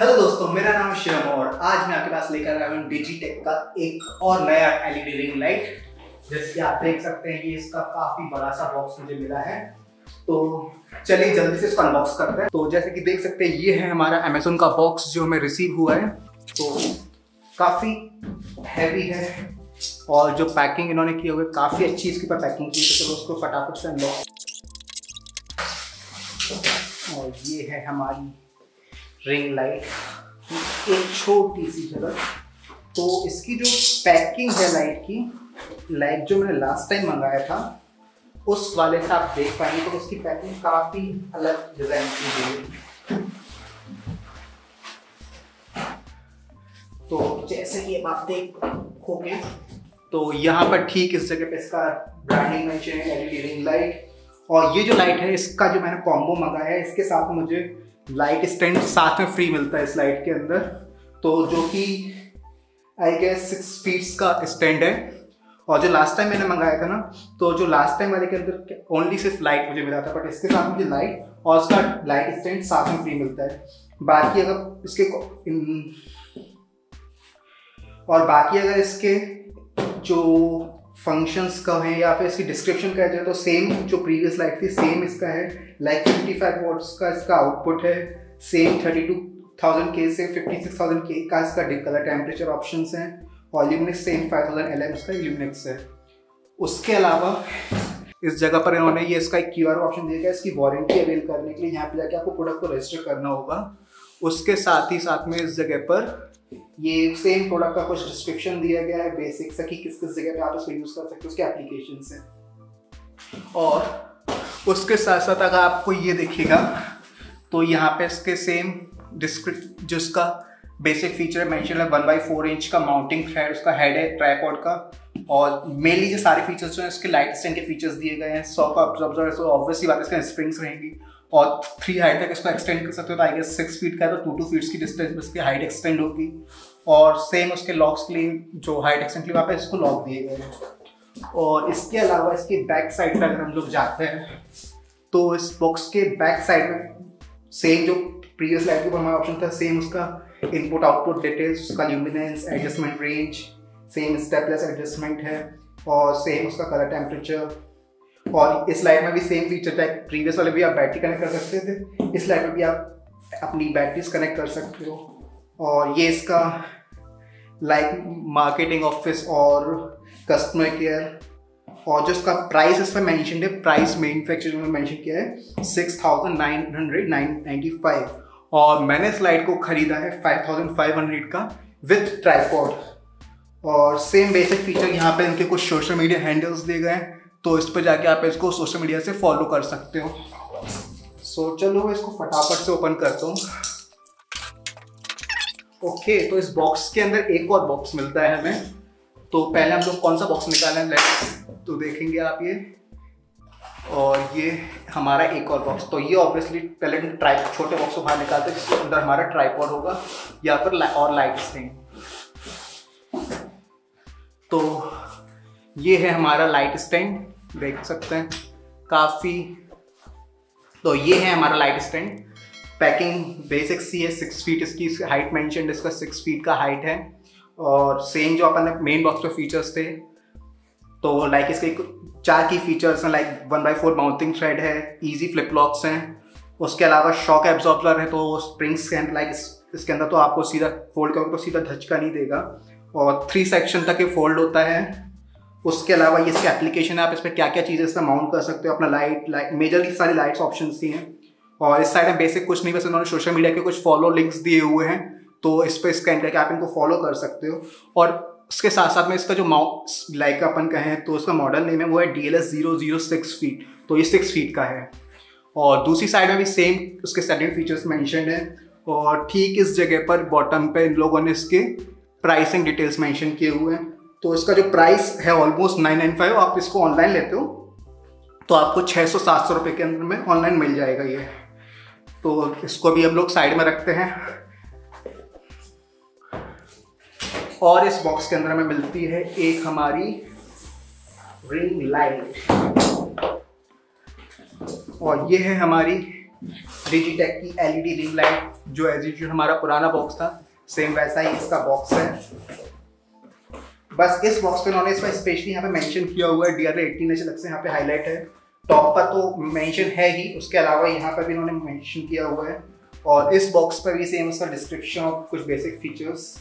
Hello दोस्तों, मेरा नाम है शिवम और आज मैं आपके पास लेकर आया हूँ डिजिटेक का एक और नया एलईडी रिंग लाइट। जैसे कि आप देख सकते हैं, ये इसका काफी बड़ा सा बॉक्स मुझे मिला है, तो चलिए जल्दी से इसको अनबॉक्स करते हैं। तो जैसे कि देख सकते हैं, ये है हमारा अमेज़न का बॉक्स जो हमें रिसीव हुआ है। तो काफी हैवी है और जो पैकिंग इन्होंने की हुई है काफी अच्छी इसके ऊपर पैकिंग की है। तो चलो उसको फटाफट से अनबॉक्स। और ये है हमारी रिंग लाइट, एक छोटी सी जगह। तो इसकी जो पैकिंग है लाइट जो मैंने लास्ट टाइम मंगाया था उस वाले से आप देख पाएंगे, तो उसकी पैकिंग काफी अलग डिजाइन की हुई है। तो जैसे कि अब आप देखोगे, तो यहाँ पर ठीक इस जगह पे इसका ब्रांडिंग मेंशन है, एलईडी रिंग लाइट। और ये जो लाइट है, इसका जो मैंने कॉम्बो मंगाया है, इसके साथ मुझे लाइट स्टैंड साथ में फ्री मिलता है इस लाइट के अंदर। तो जो कि आई गेस 6 फीट का स्टैंड है। और जो लास्ट टाइम मैंने मंगाया था ना, तो जो लास्ट टाइम वाले के अंदर ओनली सिर्फ लाइट मुझे मिला था, बट इसके साथ मुझे लाइट और उसका लाइट स्टैंड साथ में फ्री मिलता है। बाकी अगर इसके जो फंक्शंस का है या फिर इसकी डिस्क्रिप्शन का है, तो सेम जो प्रीवियस लाइट थी सेम इसका है। लाइक 55 वॉट्स का इसका आउटपुट है, सेम 32,000 के से 56,000 के का इसका कलर टेम्परेचर ऑप्शंस हैं, और ल्यूमिनेक्स सेम 5000 LMS का ल्यूमिनेक्स है। उसके अलावा इस जगह पर इन्होंने ये इसका एक QR ऑप्शन दिया गया इसकी वारंटी अवेल करने के लिए। यहाँ पे जाके आपको प्रोडक्ट को रजिस्टर करना होगा। उसके साथ ही साथ में इस जगह पर ये सेम प्रोडक्ट का कुछ डिस्क्रिप्शन दिया गया है बेसिक सा, कि किस किस जगह पे आप इसको यूज कर सकते हो, उसके एप्लीकेशन से। और उसके साथ साथ अगर आपको ये देखिएगा, तो यहाँ पे इसके सेम जिसका बेसिक फीचर मेंशन है, 1/4 इंच का माउंटिंग थ्रेड उसका हेड है ट्राइपॉड का। और मेनली जो सारे फीचर्स जो है इसके लाइट स्टैंड के फीचर्स दिए गए हैं। 100 का ऑब्जर्वर, तो ऑब्वियसली बात है इसका स्प्रिंग्स रहेंगी और 3 हाइट तक इसको एक्सटेंड कर सकते हो। तो आई गेस 6 फीट का है, तो 2 फीट्स की डिस्टेंस में इसकी हाइट एक्सटेंड होगी। और सेम उसके लॉक्स के लिए जो हाइट एक्सटेंड के लिए वहाँ पे इसको लॉक दिए गए हैं। और इसके अलावा इसके बैक साइड पर अगर हम लोग जाते हैं, तो इस बॉक्स के बैक साइड में सेम जो प्रीवियस लाइट के ऊपर हमारा ऑप्शन था, सेम उसका इनपुट आउटपुट डिटेल्स, उसका luminance, adjustment range, same stepless adjustment है, और सेम उसका कलर टेम्परेचर। और इस लाइट में भी सेम फीचर था, प्रीवियस वाले भी आप बैटरी कनेक्ट कर सकते थे, इस लाइट में भी आप अपनी बैटरीज कनेक्ट कर सकते हो। और ये इसका लाइक मार्केटिंग ऑफिस और कस्टमर केयर, और जो इसका प्राइस इस पर मैंशन है, प्राइस मैन्युफैक्चरर में मैंशन किया है 6,995। और मैंने इस लाइट को खरीदा है 5,500 का विथ ट्राइपॉड। और सेम बेसिक फीचर यहाँ पे इनके कुछ सोशल मीडिया हैंडल्स दिए गए हैं, तो इस पर जाके आप इसको सोशल मीडिया से फॉलो कर सकते हो। सो चलो इसको फटाफट से ओपन करता हूँ। ओके, तो इस बॉक्स के अंदर एक और बॉक्स मिलता है हमें। तो पहले हम लोग कौन सा बॉक्स निकालें, तो देखेंगे आप ये। और ये हमारा एक और बॉक्स, तो ये ऑब्वियसली पहले छोटे बॉक्स को बाहर निकालते हैं, जिसके अंदर हमारा ट्राइपॉड होगा या फिर और लाइट स्टैंड। तो ये है हमारा लाइट स्टैंड, देख सकते हैं काफ़ी। तो ये है हमारा लाइट स्टैंड। पैकिंग बेसिक सी है, 6 फीट इसकी हाइट मेंशन, इसका 6 फीट का हाइट है। और सेम जो अपन ने मेन बॉक्स पे फीचर्स थे, तो लाइक इसके 4 की फीचर्स हैं, लाइक 1/4 माउंटिंग थ्रेड है, इजी फ्लिप लॉक्स हैं। उसके अलावा शॉक एब्जॉर्बर है, तो स्प्रिंग्स हैं लाइक इसके अंदर, तो आपको सीधा फोल्ड करोगे तो सीधा धचका नहीं देगा। और 3 सेक्शन तक ये फोल्ड होता है। उसके अलावा ये इसकी एप्लीकेशन है, आप इस पर क्या क्या चीज़ें इसमें माउंट कर सकते हो, अपना लाइट मेजरली सारी लाइट्स ऑप्शन दी हैं। और इस साइड में बेसिक कुछ नहीं, बस उन्होंने सोशल मीडिया के कुछ फॉलो लिंक्स दिए हुए हैं, तो इस पर स्कैन करके आप इनको फॉलो कर सकते हो। और उसके साथ साथ में इसका जो लाइक अपन कहें तो उसका मॉडल नेम है, वो है DLS006 फीट, तो ये 6 फीट का है। और दूसरी साइड में भी सेम उसके सेकंड फीचर्स मेंशन्ड है। और ठीक इस जगह पर बॉटम पे इन लोगों ने इसके प्राइसिंग डिटेल्स मेंशन किए हुए हैं। तो इसका जो प्राइस है ऑलमोस्ट 995, आप इसको ऑनलाइन लेते हो तो आपको 600-700 रुपये के अंदर में ऑनलाइन मिल जाएगा ये। तो इसको भी हम लोग साइड में रखते हैं। और इस बॉक्स के अंदर हमें मिलती है एक हमारी रिंग लाइट, और ये है हमारी डिजिटेक की एलईडी रिंग लाइट, जो एज यूजुअल हमारा पुराना बॉक्स था सेम वैसा ही इसका बॉक्स है। बस इस बॉक्स पे उन्होंने इसमें स्पेशली यहाँ पे मेंशन किया हुआ है DRA18 अलग से यहाँ पे हाईलाइट है। टॉप पर तो मेंशन है ही, उसके अलावा यहाँ पर भी इन्होंने मेंशन किया हुआ है। और इस बॉक्स पर भी सेम उसका डिस्क्रिप्शन और कुछ बेसिक फीचर्स।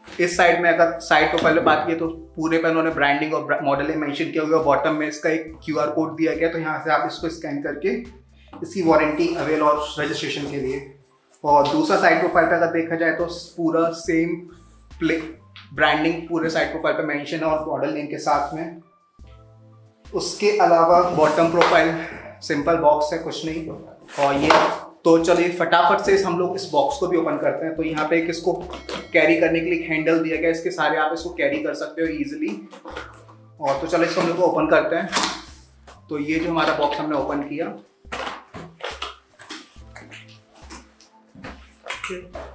इस साइड में अगर साइड प्रोफाइल में बात की तो पूरे पर उन्होंने ब्रांडिंग और मॉडल मेंशन किया हुआ है। बॉटम में इसका एक QR कोड दिया गया, तो यहाँ से आप इसको स्कैन करके इसकी वारंटी अवेल और रजिस्ट्रेशन के लिए। और दूसरा साइड प्रोफाइल पर अगर देखा जाए तो पूरा सेम ब्रांडिंग पूरे साइड प्रोफाइल पे मेंशन है और मॉडल नेम के साथ में। उसके अलावा बॉटम प्रोफाइल सिंपल बॉक्स है, कुछ नहीं। और ये तो चलिए फटाफट से हम लोग इस बॉक्स को भी ओपन करते हैं। तो यहाँ पे एक इसको कैरी करने के लिए हैंडल दिया गया, इसके सारे आप इसको कैरी कर सकते हो इजीली। और तो चलो इसको हम लोग ओपन करते हैं। तो ये जो हमारा बॉक्स हमने ओपन किया,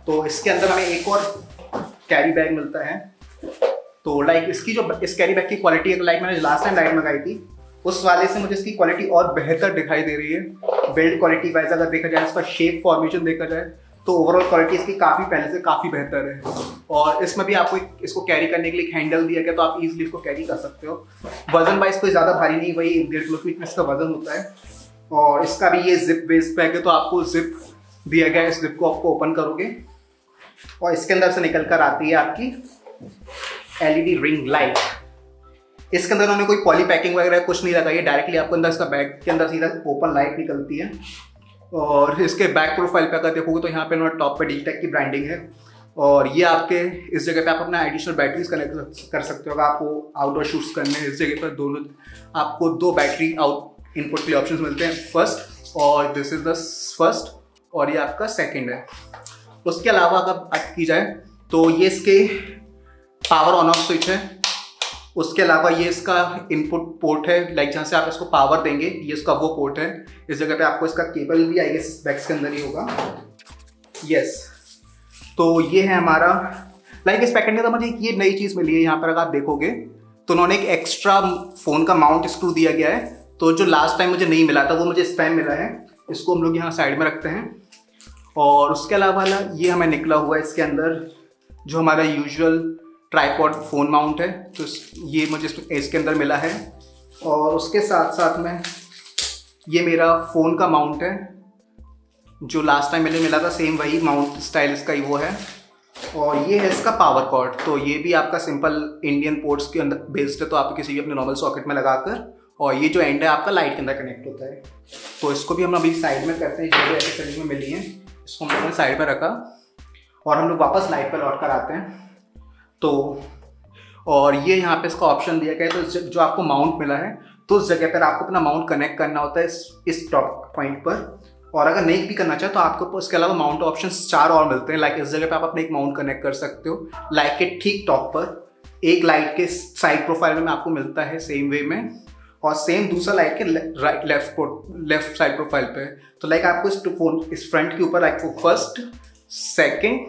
तो इसके अंदर हमें एक और कैरी बैग मिलता है। तो लाइक इसकी जो इस कैरी बैग की क्वालिटी है, लाइक मैंने लास्ट टाइम लाइट मंगाई थी उस वाले से मुझे इसकी क्वालिटी और बेहतर दिखाई दे रही है। बिल्ड क्वालिटी वाइज अगर देखा जाए, इसका शेप फॉर्मेशन देखा जाए तो ओवरऑल क्वालिटी इसकी काफ़ी पहले से काफ़ी बेहतर है। और इसमें भी आपको इसको कैरी करने के लिए एक हैंडल दिया गया, तो आप इजीली इसको कैरी कर सकते हो। वजन वाइज कोई ज़्यादा भारी नहीं, वही 1.5 किलो फीट में इसका वजन होता है। और इसका भी ये जिप वेस्ट बैग है, तो आपको जिप दिया गया है। इस जिप को आपको ओपन करोगे और इसके अंदर से निकल कर आती है आपकी LED रिंग लाइट। इसके अंदर उन्होंने कोई पॉली पैकिंग वगैरह कुछ नहीं लगाई है, डायरेक्टली आपको अंदर इसका बैग के अंदर सीधा ओपन लाइट निकलती है। और इसके बैक प्रोफाइल पे अगर देखोगे तो यहाँ पे उन्होंने टॉप पे डिजिटेक की ब्रांडिंग है। और ये आपके इस जगह पे आप अपना एडिशनल बैटरीज कनेक्ट कर सकते हो। अगर आपको आउटडोर शूट्स करने हैं, इस जगह पर दोनों आपको 2 बैटरी आउट इनपुट के लिए ऑप्शन मिलते हैं, फर्स्ट और दिस इज द फर्स्ट, और ये आपका सेकेंड है। उसके अलावा अगर बात की जाए तो ये इसके पावर ऑन ऑफ स्विच है। उसके अलावा ये इसका इनपुट पोर्ट है, लाइक जहाँ से आप इसको पावर देंगे, ये इसका वो पोर्ट है। इस जगह पे आपको इसका केबल भी आई गेस बैग्स के अंदर ही होगा। यस, तो ये है हमारा लाइक इस पैकेट में तो मुझे ये नई चीज़ मिली है। यहाँ पर अगर आप देखोगे तो उन्होंने एक एक्स्ट्रा फ़ोन का माउंट स्क्रू दिया गया है, तो जो लास्ट टाइम मुझे नहीं मिला था वो मुझे इस टाइम मिला है। इसको हम लोग यहाँ साइड में रखते हैं। और उसके अलावा ये हमें निकला हुआ है इसके अंदर जो हमारा यूजुअल ट्राइपॉड फ़ोन माउंट है, तो ये मुझे इसके अंदर मिला है। और उसके साथ साथ में ये मेरा फ़ोन का माउंट है, जो लास्ट टाइम मुझे मिला था सेम वही माउंट स्टाइल इसका ही वो है। और ये है इसका पावर कॉर्ड, तो ये भी आपका सिंपल इंडियन पोर्ट्स के अंदर बेस्ड है, तो आप किसी भी अपने नॉर्मल सॉकेट में लगाकर, और ये जो एंड है आपका लाइट के अंदर कनेक्ट होता है। तो इसको भी हम अभी साइड में करते हैं, जो भी एक्सेसरीज में मिली है इसको हम लोगों ने साइड पर रखा और हम लोग वापस लाइट पर लौट कर आते हैं। तो और ये यहाँ पे इसका ऑप्शन दिया गया है, तो जो आपको माउंट मिला है तो उस जगह पर आपको अपना माउंट कनेक्ट करना होता है इस टॉप पॉइंट पर। और अगर नहीं भी करना चाहे तो आपको इसके अलावा माउंट ऑप्शंस 4 और मिलते हैं। लाइक इस जगह पे आप अपने एक माउंट कनेक्ट कर सकते हो लाइट के ठीक टॉप पर। एक लाइट के साइड प्रोफाइल में आपको मिलता है सेम वे में, और सेम दूसरा लाइट के लेफ्ट साइड प्रोफाइल पे। तो लाइक आपको इस फ्रंट के ऊपर like first, second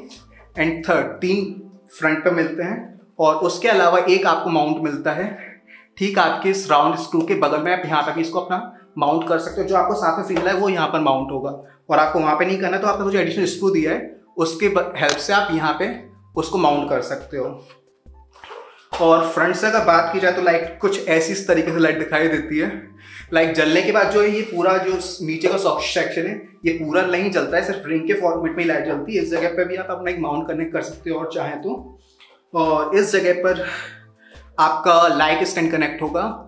and third 3 front पे मिलते हैं। और उसके अलावा एक आपको माउंट मिलता है ठीक आपके इस राउंड स्क्रू के बगल में। आप यहाँ पे भी इसको अपना माउंट कर सकते हो। जो आपको साथ में फील है वो यहाँ पर माउंट होगा, और आपको वहाँ पे नहीं करना तो आपने जो एडिशनल स्क्रू दिया है उसके हेल्प से आप यहाँ पे उसको माउंट कर सकते हो। और फ्रंट से अगर बात की जाए तो लाइट कुछ ऐसी इस तरीके से लाइट दिखाई देती है। लाइक जलने के बाद जो है ये पूरा जो नीचे का सॉफ्ट सेक्शन है ये पूरा नहीं जलता है, सिर्फ रिंग के फॉर्मेट में लाइट जलती है। इस जगह पे भी आप अपना एक माउंट कनेक्ट कर सकते हो और चाहें तो। और इस जगह पर आपका लाइट स्टैंड कनेक्ट होगा।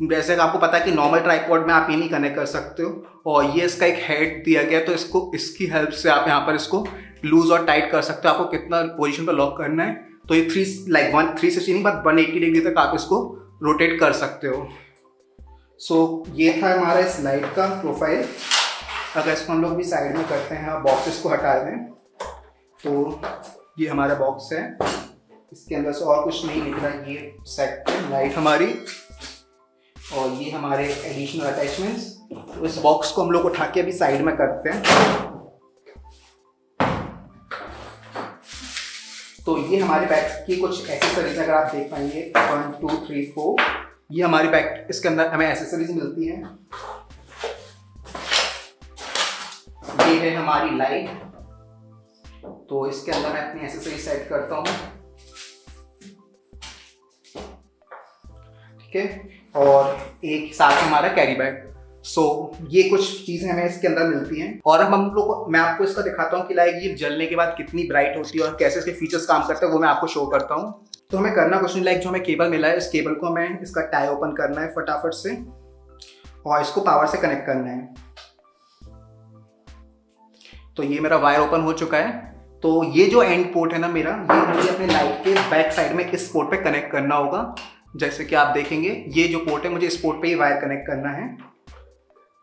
जैसे कि आपको पता है कि नॉर्मल ट्राइपॉड में आप ये नहीं कनेक्ट कर सकते हो। और ये इसका एक हेड दिया गया, तो इसकी हेल्प से आप यहाँ पर इसको लूज और टाइट कर सकते हो। आपको कितना पोजीशन पर लॉक करना है, तो ये 360 नहीं बट 180 डिग्री तक आप इसको रोटेट कर सकते हो। सो ये था हमारा इस लाइट का प्रोफाइल। अगर इसको हम लोग भी साइड में करते हैं, बॉक्सेस को हटा दें, तो ये हमारा बॉक्स है। इसके अंदर से और कुछ नहीं निकला। ये सेट लाइट हमारी, और ये हमारे एडिशनल अटैचमेंट्स। तो इस बॉक्स को हम लोग उठा के अभी साइड में करते हैं। तो ये हमारे बैग की कुछ एसेसरीज अगर आप देख पाएंगे 1 2 3 4, ये हमारी बैग इसके अंदर हमें एसेसरीज मिलती हैं। ये है हमारी लाइट। तो इसके अंदर मैं अपनी एक्सेसरीज सेट करता हूँ, ठीक है। और एक साथ हमारा कैरी बैग। सो ये कुछ चीजें हमें इसके अंदर मिलती हैं। और अब हम लोग मैं आपको इसका दिखाता हूँ कि लाइक ये जलने के बाद कितनी ब्राइट होती है और कैसे इसके फीचर्स काम करते हैं, वो मैं आपको शो करता हूँ। तो हमें करना कुछ नहीं, लाइक जो हमें केबल मिला है, इस केबल को हमें इसका टाई ओपन करना है फटाफट से और इसको पावर से कनेक्ट करना है। तो ये मेरा वायर ओपन हो चुका है। तो ये जो एंड पोर्ट है ना मेरा, ये मुझे अपने लाइट के बैक साइड में इस पोर्ट पे कनेक्ट करना होगा। जैसे कि आप देखेंगे ये जो पोर्ट है, मुझे इस पोर्ट पे ही वायर कनेक्ट करना है,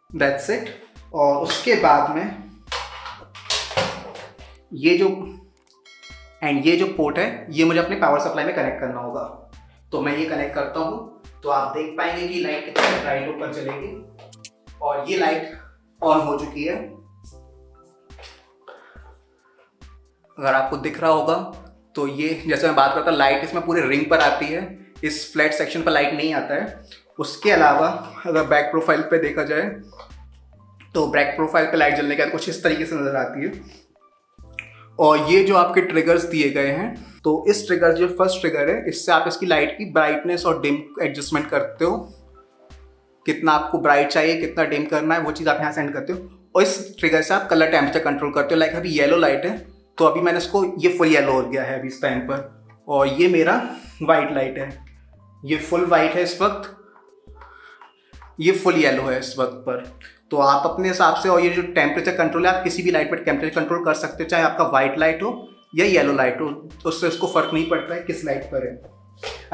दैट्स इट। और उसके बाद में ये जो पोर्ट है, ये मुझे अपने पावर सप्लाई में कनेक्ट करना होगा। तो मैं ये कनेक्ट करता हूँ, तो आप देख पाएंगे कि लाइट कितनी ब्राइट ऊपर चलेगी। और ये लाइट ऑन हो चुकी है, अगर आपको दिख रहा होगा। तो ये जैसे मैं बात करता, लाइट इसमें पूरे रिंग पर आती है, इस फ्लैट सेक्शन पर लाइट नहीं आता है। उसके अलावा अगर बैक प्रोफाइल पे देखा जाए तो बैक प्रोफाइल पे लाइट जलने के बाद कुछ इस तरीके से नजर आती है। और ये जो आपके ट्रिगर्स दिए गए हैं, तो इस ट्रिगर जो फर्स्ट ट्रिगर है, इससे आप इसकी लाइट की ब्राइटनेस और डिम एडजस्टमेंट करते हो। कितना आपको ब्राइट चाहिए, कितना डिम करना है, वो चीज़ आप यहाँ सेंड करते हो। और इस ट्रिगर से आप कलर टेम्परेचर कंट्रोल करते हो। लाइक अभी येलो लाइट है, तो अभी मैंने इसको, ये फुल येलो हो गया है अभी इस टाइम पर। और ये मेरा वाइट लाइट है, ये फुल वाइट है इस वक्त, ये फुल येलो है इस वक्त पर। तो आप अपने हिसाब से, और ये जो टेम्परेचर कंट्रोल है, आप किसी भी लाइट पर टेम्परेचर कंट्रोल कर सकते हो, चाहे आपका वाइट लाइट हो या येलो लाइट हो, तो उससे उसको फर्क नहीं पड़ता है किस लाइट पर है।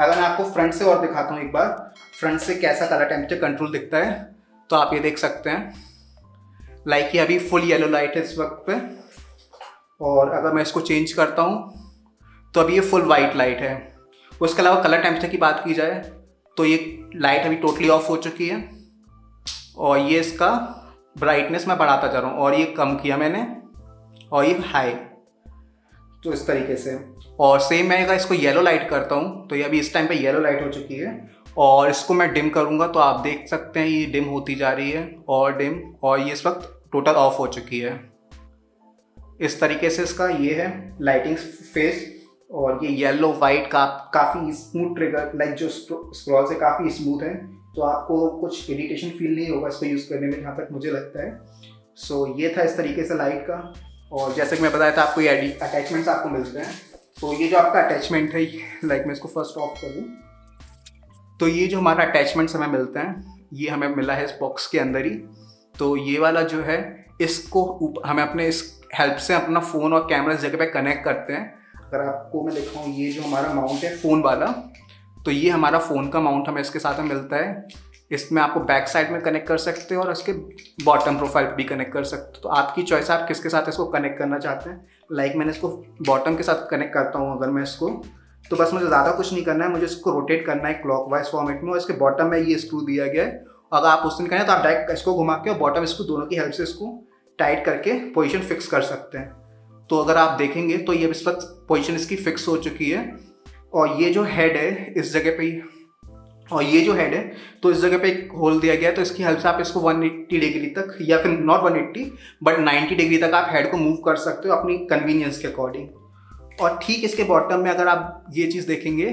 अगर मैं आपको फ्रंट से और दिखाता हूँ एक बार, फ्रंट से कैसा कलर टेम्परेचर कंट्रोल दिखता है, तो आप ये देख सकते हैं। लाइक ये अभी फुल येलो लाइट है इस वक्त पे। और अगर मैं इसको चेंज करता हूँ तो अभी ये फुल वाइट लाइट है। उसके अलावा कलर टेम्परेचर की बात की जाए तो ये लाइट अभी टोटली ऑफ हो चुकी है। और ये इसका ब्राइटनेस मैं बढ़ाता जा रहा हूँ, और ये कम किया मैंने, और ये हाई, तो इस तरीके से। और सेम मैं अगर इसको येलो लाइट करता हूँ तो ये अभी इस टाइम पे येलो लाइट हो चुकी है। और इसको मैं डिम करूँगा तो आप देख सकते हैं ये डिम होती जा रही है और डिम, और ये इस वक्त टोटल ऑफ हो चुकी है। इस तरीके से इसका ये है लाइटिंग फेस। और ये येलो वाइट काफ़ी स्मूथ ट्रिगर, लाइक जो स्क्रॉल से काफ़ी स्मूथ है, तो आपको कुछ इरिटेशन फील नहीं होगा इसको यूज़ करने में, जहाँ तक मुझे लगता है। सो ये था इस तरीके से लाइट का। और जैसे कि मैं बताया था आपको, ये अटैचमेंट्स आपको मिलते हैं। तो ये जो आपका अटैचमेंट है, लाइक मैं इसको फर्स्ट ऑफ कर दूँ, तो ये जो हमारा अटैचमेंट्स हमें मिलते हैं, ये हमें मिला है इस बॉक्स के अंदर ही। तो ये वाला जो है, इसको हमें अपने इस हेल्प से अपना फ़ोन और कैमरा इस जगह पे कनेक्ट करते हैं। अगर आपको मैं दिखाऊँ, ये जो हमारा माउंट है फ़ोन वाला, तो ये हमारा फ़ोन का माउंट हमें इसके साथ में मिलता है। इसमें आपको बैक साइड में कनेक्ट कर सकते हो और इसके बॉटम प्रोफाइल भी कनेक्ट कर सकते हो। तो आपकी चॉइस है आप किसके साथ इसको कनेक्ट करना चाहते हैं। लाइक मैंने इसको बॉटम के साथ कनेक्ट करता हूँ अगर मैं इसको, तो बस मुझे ज़्यादा कुछ नहीं करना है, मुझे इसको रोटेट करना है क्लॉकवाइज फॉर्मेट में। और इसके बॉटम में ये स्क्रू दिया गया है। अगर आप उस दिन करें तो आप डायरेक्ट इसको घुमा के और बॉटम स्क्रू दोनों की हेल्प से इसको टाइट करके पोजीशन फिक्स कर सकते हैं। तो अगर आप देखेंगे तो ये इस वक्त पोजीशन इसकी फिक्स हो चुकी है। और ये जो हेड है इस जगह पे, और ये जो हेड है तो इस जगह पे एक होल दिया गया है। तो इसकी हेल्प से आप इसको 180 डिग्री तक, या फिर नॉट 180 बट 90 डिग्री तक आप हेड को मूव कर सकते हो अपनी कन्वीनियंस के अकॉर्डिंग। और ठीक इसके बॉटम में अगर आप ये चीज़ देखेंगे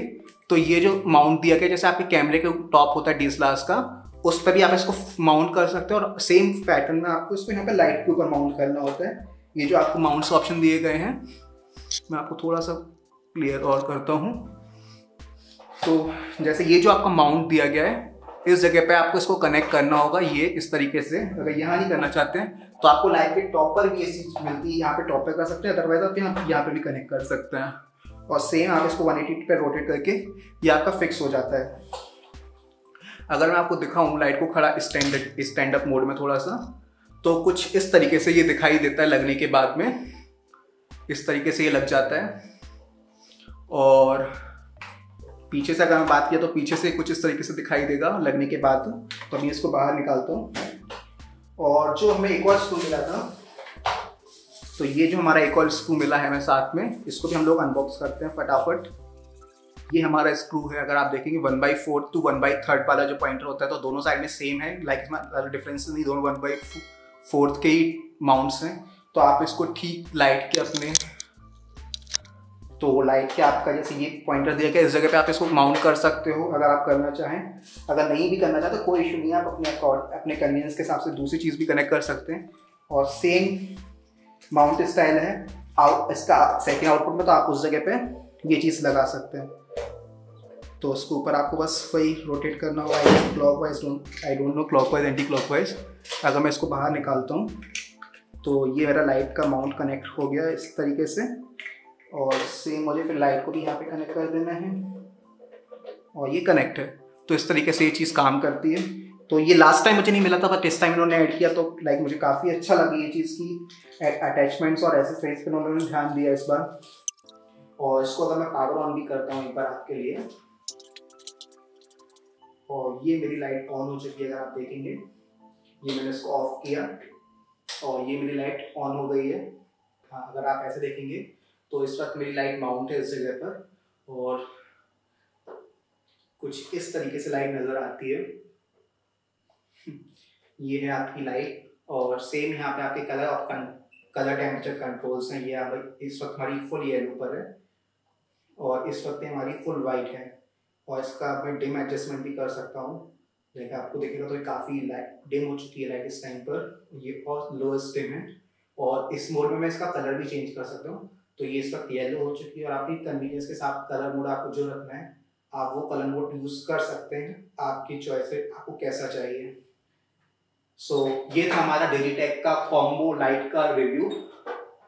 तो ये जो माउंट दिया गया, जैसे आपके कैमरे के टॉप होता है DSLR का, उस पर भी आप इसको माउंट कर सकते हो। और सेम पैटर्न में आपको इसको यहाँ पे लाइट के ऊपर माउंट करना होता है। ये जो आपको माउंट्स ऑप्शन दिए गए हैं, मैं आपको थोड़ा सा क्लियर और करता हूँ। तो जैसे ये जो आपका माउंट दिया गया है, इस जगह पे आपको इसको कनेक्ट करना होगा, ये इस तरीके से। अगर यहाँ नहीं करना चाहते हैं तो आपको लाइट के टॉप पर भी ये चीज़ मिलती है, यहाँ पे टॉप पे कर सकते हैं, अदरवाइज आप यहाँ पे भी कनेक्ट कर सकते हैं। और सेम आप इसको 180 पे रोटेट करके ये आपका फिक्स हो जाता है। अगर मैं आपको दिखाऊँ लाइट को खड़ा स्टैंड अप मोड में थोड़ा सा, तो कुछ इस तरीके से ये दिखाई देता है लगने के बाद में, इस तरीके से ये लग जाता है। और पीछे से अगर मैं बात किया तो पीछे से कुछ इस तरीके से दिखाई देगा लगने के बाद। तो मैं इसको बाहर निकालता हूँ। और जो हमें एक और स्क्रू मिला था, तो ये जो हमारा एक और स्क्रू मिला है हमें साथ में, इसको भी हम लोग अनबॉक्स करते हैं फटाफट। ये हमारा स्क्रू है, अगर आप देखेंगे 1/4 to 1/3 वाला जो पॉइंटर होता है, तो दोनों साइड में सेम है। लाइक इसमें डिफरेंस नहीं, दोनों 1/4 के ही माउंट्स हैं। तो आप इसको ठीक लाइट के अपने, तो लाइट के आपका जैसे ये पॉइंटर दिया गया, इस जगह पे आप इसको माउंट कर सकते हो अगर आप करना चाहें। अगर नहीं भी करना चाहते तो कोई इशू नहीं है, आप अपने कन्वीनियंस के हिसाब से दूसरी चीज़ भी कनेक्ट कर सकते हैं। और सेम माउंट स्टाइल है इसका सेकेंड आउटपुट में, तो आप उस जगह पे ये चीज़ लगा सकते हैं। तो उसके ऊपर आपको बस वही रोटेट करना होगा, clockwise, I don't know clockwise anti clockwise. अगर मैं इसको बाहर निकालता हूँ तो ये मेरा लाइट का माउंट कनेक्ट हो गया इस तरीके से। और सेम मुझे फिर लाइट को भी यहाँ पे कनेक्ट कर देना है, और ये कनेक्ट है। तो इस तरीके से ये चीज़ काम करती है। तो ये लास्ट टाइम मुझे नहीं मिला था, बट इस टाइम इन्होंने ऐड किया, तो लाइक मुझे काफ़ी अच्छा लगी ये चीज़ की अटैचमेंट्स और एसेसरीज पे उन्होंने ध्यान दिया इस बार। और इसको अगर मैं पावर ऑन भी करता हूँ एक बार आपके लिए, और ये मेरी लाइट ऑन हो चुकी है। अगर आप देखेंगे, ये मैंने इसको ऑफ किया और ये मेरी लाइट ऑन हो गई है। हाँ, अगर आप ऐसे देखेंगे तो इस वक्त मेरी लाइट माउंट है इस जगह पर, और कुछ इस तरीके से लाइट नज़र आती है। ये है आपकी लाइट। और सेम यहाँ पे आपके कलर टेम्परेचर कंट्रोल्स हैं। ये इस वक्त हमारी फुल येलो पर है, और इस वक्त हमारी फुल वाइट है। और इसका मैं डिम एडजस्टमेंट भी कर सकता हूँ। देखिए, आपको देखेगा तो ये काफ़ी लाइट डिम हो चुकी है लाइट इस टाइम पर, ये और लोएस्ट डिम है। और इस मोड में मैं इसका कलर भी चेंज कर सकता हूँ। तो ये इस वक्त येलो हो चुकी है, और आपकी कन्वीनियंस के साथ कलर मोड आपको जो रखना है आप वो कलर मोड यूज़ कर सकते हैं। आपकी चॉइस है आपको कैसा चाहिए। सो ये था हमारा डिजिटेक का कॉम्बो लाइट का review.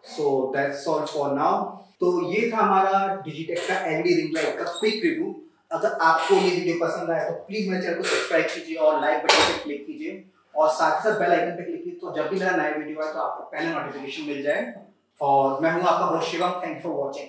So that's all for now. तो ये था हमारा डिजिटेक का एलईडी रिंग लाइट का क्विक रिव्यू। अगर आपको ये वीडियो पसंद आया तो प्लीज मेरे चैनल को सब्सक्राइब कीजिए और लाइक बटन पे क्लिक कीजिए, और साथ ही साथ बेल आइकन पे क्लिक कीजिए, तो जब भी मेरा नया वीडियो आए तो आपको पहले नोटिफिकेशन मिल जाए। और मैं हूं आपका host Shivam. Thank you for watching.